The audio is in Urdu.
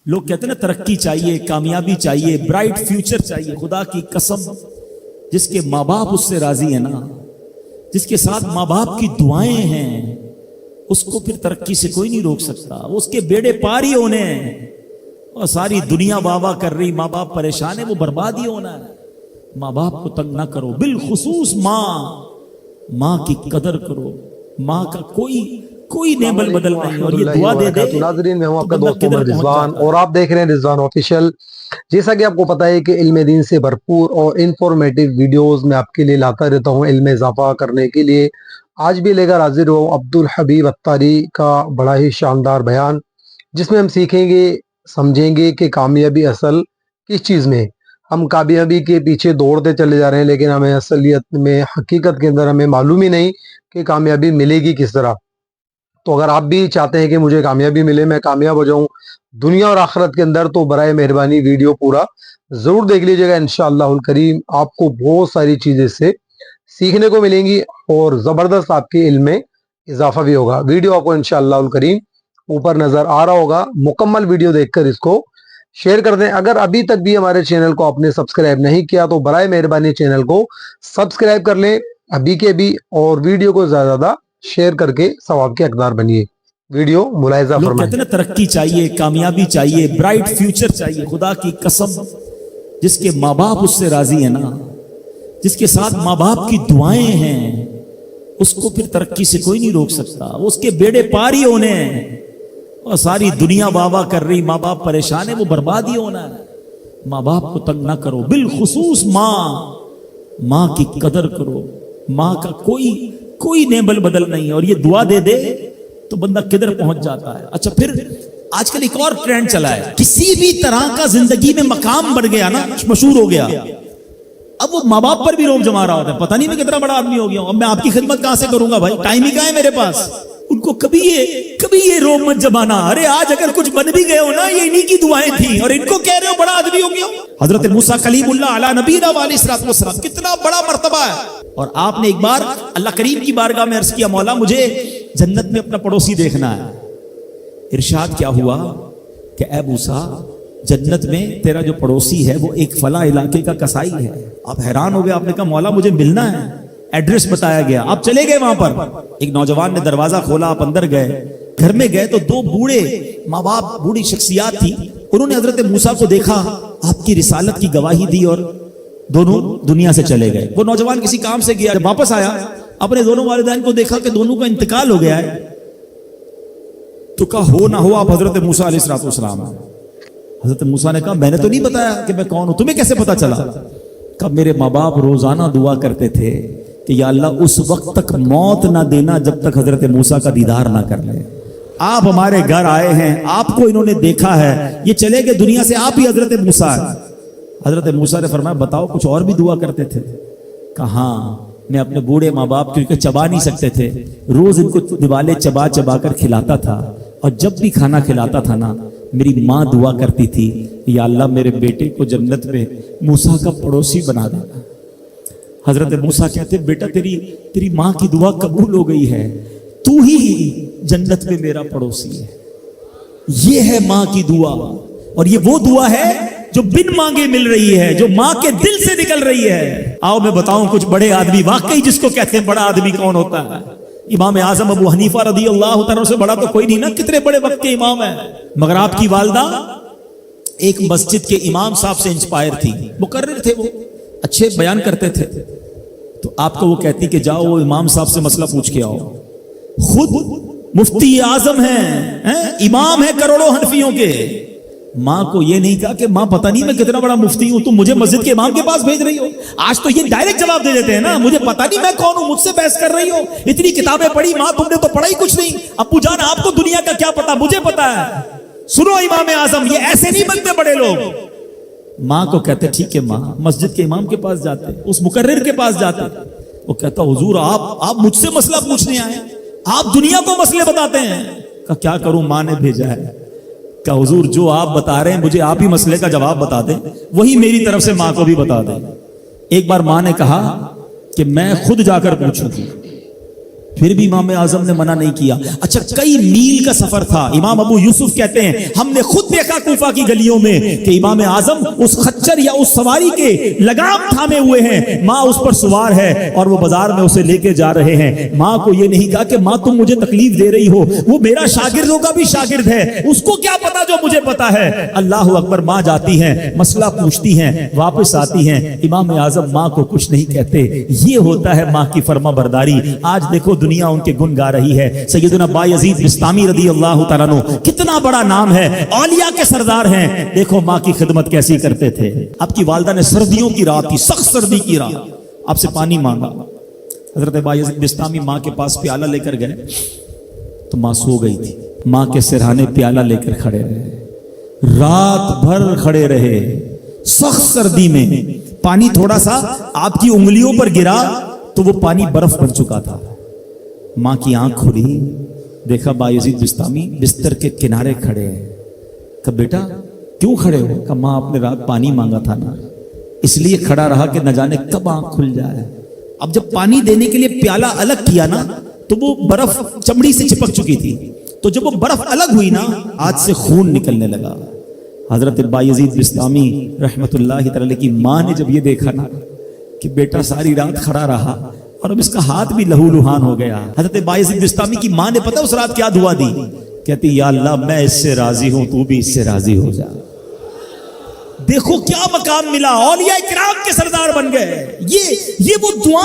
لوگ کہتے ہیں نا ترقی چاہیے، کامیابی چاہیے، برائٹ فیوچر چاہیے. خدا کی قسم جس کے ماں باپ اس سے راضی ہیں نا، جس کے ساتھ ماں باپ کی دعائیں ہیں، اس کو پھر ترقی سے کوئی نہیں روک سکتا. اس کے بیڑے پار ہی ہونے ہیں. اور ساری دنیا واہ واہ کر رہی، ماں باپ پریشان ہے، وہ برباد ہی ہونا ہے. ماں باپ کو تنگ نہ کرو، بالخصوص ماں کی قدر کرو. ماں کا کوئی نیبل بدل نہیں. اور یہ دعا دے دے. ناظرین میں ہوں آپ کا دوست عمر رضوان اور آپ دیکھ رہے ہیں رضوان آفیشیل. جیسا کہ آپ کو پتا ہے کہ علم دین سے بھرپور اور انفارمیٹیو ویڈیوز میں آپ کے لیے لاتا رہتا ہوں علم اضافہ کرنے کے لیے. آج بھی لے کر حاضر ہوں عبدالحبیب اتاری کا بڑا ہی شاندار بیان، جس میں ہم سیکھیں گے، سمجھیں گے کہ کامیابی اصل کس چیز میں. ہم کامیابی کے پیچھے دوڑتے چلے جا رہے ہیں، لیکن ہمیں اصلیت میں، حقیقت کے اندر ہمیں معلوم ہی نہیں کہ کامیابی ملے گی کس طرح. تو اگر آپ بھی چاہتے ہیں کہ مجھے کامیابی ملے، میں کامیاب ہو جاؤں دنیا اور آخرت کے اندر، تو برائے مہربانی ویڈیو پورا ضرور دیکھ لیجیے گا. انشاءاللہ الکریم آپ کو بہت ساری چیزیں سے سیکھنے کو ملیں گی اور زبردست آپ کے علم میں اضافہ بھی ہوگا. ویڈیو آپ کو انشاءاللہ الکریم اوپر نظر آ رہا ہوگا. مکمل ویڈیو دیکھ کر اس کو شیئر کر دیں. اگر ابھی تک بھی ہمارے چینل کو آپ نے سبسکرائب نہیں کیا تو برائے مہربانی چینل کو سبسکرائب کر لیں ابھی کے بھی، اور ویڈیو کو زیادہ شیئر کر کے ثواب کے حقدار بنیے. ویڈیو ملاحظہ لوگ فرمائیں. کہتے ہیں نا ترقی چاہیے، کامیابی چاہیے، برائٹ فیوچر چاہیے. خدا کی قسم جس کے ماں باپ اس سے راضی ہیں نا، جس کے ساتھ ماں باپ کی دعائیں ہیں، اس کو پھر ترقی سے کوئی نہیں روک سکتا. اس کے بیڑے پار ہی ہونے ہیں. اور ساری دنیا واہ واہ کر رہی، ماں باپ پریشان ہے، وہ برباد ہی ہونا ہے. ماں باپ کو تنگ نہ کرو، بالخصوص ماں کی قدر کرو. ماں کا کوئی نیبل بدل نہیں. اور یہ دعا دے دے تو بندہ کدھر پہنچ جاتا ہے. اچھا پھر آج کل ایک اور ٹرینڈ چلا ہے، کسی بھی طرح کا زندگی میں مقام بڑھ گیا نا، مشہور ہو گیا، اب وہ ماں باپ پر بھی روب جما رہا ہوتا ہے. پتہ نہیں میں کتنا بڑا آدمی ہو گیا ہوں، اب میں آپ کی خدمت کہاں سے کروں گا بھائی، ٹائم ہی کہاں ہے میرے پاس. ان کو کبھی یہ روب مت جمانا. ارے آج اگر کچھ بن بھی گئے ہو نا، یہ انہی کی دعائیں تھیں، اور ان کو کہہ رہے ہو بڑا آدمی ہو گیا. حضرت موسیٰ کلیم اللہ علی نبینا علیہ الصلوۃ والسلام، کتنا بڑا مرتبہ ہے. اور آپ نے ایک بار اللہ کریم کی بارگاہ میں عرض کیا، مولا مجھے جنت میں اپنا پڑوسی دیکھنا ہے. ارشاد کیا ہوا کہ اے موسیٰ، جنت میں تیرا جو پڑوسی ہے وہ ایک فلاں علاقے کا کسائی ہے. آپ حیران ہو گئے، آپ نے کہا مولا مجھے ملنا ہے. ایڈریس بتایا گیا، آپ چلے گئے وہاں پر. ایک نوجوان نے دروازہ کھولا، آپ اندر گئے. گھر میں گئے تو دو بوڑھے ماں باپ، بوڑھی شخصیات تھی. انہوں نے حضرت موسیٰ کو دیکھا، آپ کی رسالت کی گواہی دی، اور دونوں دنیا سے چلے گئے. وہ نوجوان کسی کام سے گیا، جب واپس آیا اپنے دونوں والدین کو دیکھا کہ دونوں کا انتقال ہو گیا ہے. تو کہا ہو نہ ہو آپ حضرت موسیٰ علیہ الصلوۃ والسلام. حضرت موسیٰ نے کہا میں نے تو نہیں بتایا کہ میں کون ہوں، تمہیں کیسے پتا چلا؟ کہا میرے ماں باپ روزانہ دعا کرتے تھے کہ یا اللہ اس وقت تک موت نہ دینا جب تک حضرت موسیٰ کا دیدار نہ کر لے. آپ ہمارے گھر آئے ہیں، آپ کو انہوں نے دیکھا ہے، یہ چلے گئے دنیا سے، آپ ہی حضرت موسیٰ ہیں. حضرت موسیٰ نے فرمایا بتاؤ کچھ اور بھی دعا کرتے تھے؟ کہا ہاں، میں اپنے بوڑھے ماں باپ کیونکہ چبا نہیں سکتے تھے، روز ان کو دیوالے چبا کر کھلاتا تھا. اور جب بھی کھانا کھلاتا تھا نا، میری ماں دعا کرتی تھی یا اللہ میرے بیٹے کو جنت میں موسیٰ کا پڑوسی بنا دینا. حضرت موسیٰ کہتے بیٹا تیری ماں کی دعا قبول ہو گئی ہے، تو ہی جنت میں میرا پڑوسی ہے. یہ ہے ماں کی دعا. اور یہ وہ دعا ہے جو بن مانگے مل رہی ہے، جو ماں کے دل سے نکل رہی ہے. آؤ میں بتاؤں کچھ بڑے آدمی، واقعی جس کو کہتے ہیں بڑا آدمی کون ہوتا ہے. امام اعظم ابو حنیفہ رضی اللہ تعالیٰ سے بڑا تو کوئی نہیں نا، کتنے بڑے وقت کے امام ہیں. مگر آپ کی والدہ ایک مسجد کے امام صاحب سے انسپائر تھی، مقرر تھے، وہ اچھے بیان کرتے تھے. تو آپ کو وہ کہتی کہ جاؤ وہ امام صاحب سے مسئلہ پوچھ کے آؤ. خود مفتی اعظم ہیں، امام ہیں کروڑوں حنفیوں کے. ماں کو یہ نہیں کہا کہ ماں پتہ نہیں میں کتنا بڑا مفتی ہوں، تم مجھے مسجد کے امام کے پاس بھیج رہی ہو. آج تو یہ ڈائریکٹ جواب دے دیتے ہیں نا، مجھے پتہ نہیں میں کون ہوں، مجھ سے بحث کر رہی ہو، اتنی کتابیں پڑھی ماں، تم نے تو پڑھا ہی کچھ نہیں. ابو جان آپ کو دنیا کا کیا پتا، مجھے پتا ہے. سنو امام اعظم، یہ ایسے نہیں بنتے بڑے لوگ. ماں کو کہتے ٹھیک ہے ماں، مسجد کے امام کے پاس جاتے، اس مقرر کے پاس جاتے. وہ کہتا حضور آپ مجھ سے مسئلہ پوچھنے آئے، آپ دنیا کو مسئلے بتاتے ہیں. کہ کیا کروں، ماں نے بھیجا ہے. کہ حضور جو آپ بتا رہے ہیں مجھے آپ ہی مسئلے کا جواب بتا دیں، وہی میری طرف سے ماں کو بھی بتا دیں. ایک بار ماں نے کہا کہ میں خود جا کر پوچھوں گی. پھر بھی امام اعظم نے منع نہیں کیا. اچھا کئی میل کا سفر تھا. امام ابو یوسف کہتے ہیں ہم نے خود دیکھا کوفہ کی گلیوں میں کہ امام اعظم اس خچر یا اس سواری کے لگام تھامے ہوئے ہیں, ماں اس پر سوار ہے اور وہ بازار میں اسے لے کے جا رہے ہیں. ماں کو یہ نہیں کہا کہ ماں تم مجھے تکلیف دے رہی ہو, وہ میرا شاگردوں کا بھی شاگرد ہے, اس کو کیا پتا جو مجھے پتا ہے. اللہ اکبر. ماں جاتی ہیں, مسئلہ پوچھتی ہیں, واپس آتی ہیں, امام اعظم ماں کو کچھ نہیں کہتے. یہ ہوتا ہے ماں کی فرما برداری. آج دیکھو دنیا ان کے گن گا رہی ہے. سیدنا بایزید بسطامی رضی اللہ تعالیٰ عنہ کتنا بڑا نام ہے, اولیاء کے سردار ہیں. دیکھو ماں کی خدمت کیسی کرتے تھے. آپ کی والدہ نے سردیوں کی رات تھی, سخت سردی کی رات, آپ سے پانی مانگا. حضرت بایزید بسطامی ماں کے پاس پیالہ لے کر گئے تو ماں سو گئی تھی. ماں کے سرہانے پیالہ لے کر کھڑے رہے, رات بھر کھڑے رہے سخت سردی میں. پانی تھوڑا سا آپ کی انگلیوں پر گرا تو وہ پانی برف بن چکا تھا. ماں کی آنکھ کھلی, دیکھا بایزید بسطامی بستر کے کنارے کھڑے ہیں. کہا بیٹا کیوں کھڑے ہو؟ کہا ماں آپ نے رات پانی مانگا تھا نا, اس لیے کھڑا رہا کہ نہ جانے کب آنکھ کھل جائے. اب جب پانی دینے کے لیے پیالہ الگ کیا نا تو وہ برف چمڑی سے چپک چکی تھی, تو جب وہ برف الگ ہوئی نا ہاتھ سے خون نکلنے لگا. حضرت بایزید بسطامی رحمت اللہ تعالی کی ماں نے جب یہ دیکھا نا کہ بیٹا ساری رات کھڑا رہا اور اب اس کا ہاتھ بھی لہو لہان ہو گیا, حضرت بایزید بسطامی کی ماں نے پتا اس رات کیا دعا دی؟ کہتی یا اللہ میں اس سے راضی ہوں, تو بھی اس سے راضی ہو جا. دیکھو کیا مقام ملا, اولیاء کرام کے سردار بن گئے. یہ وہ دعا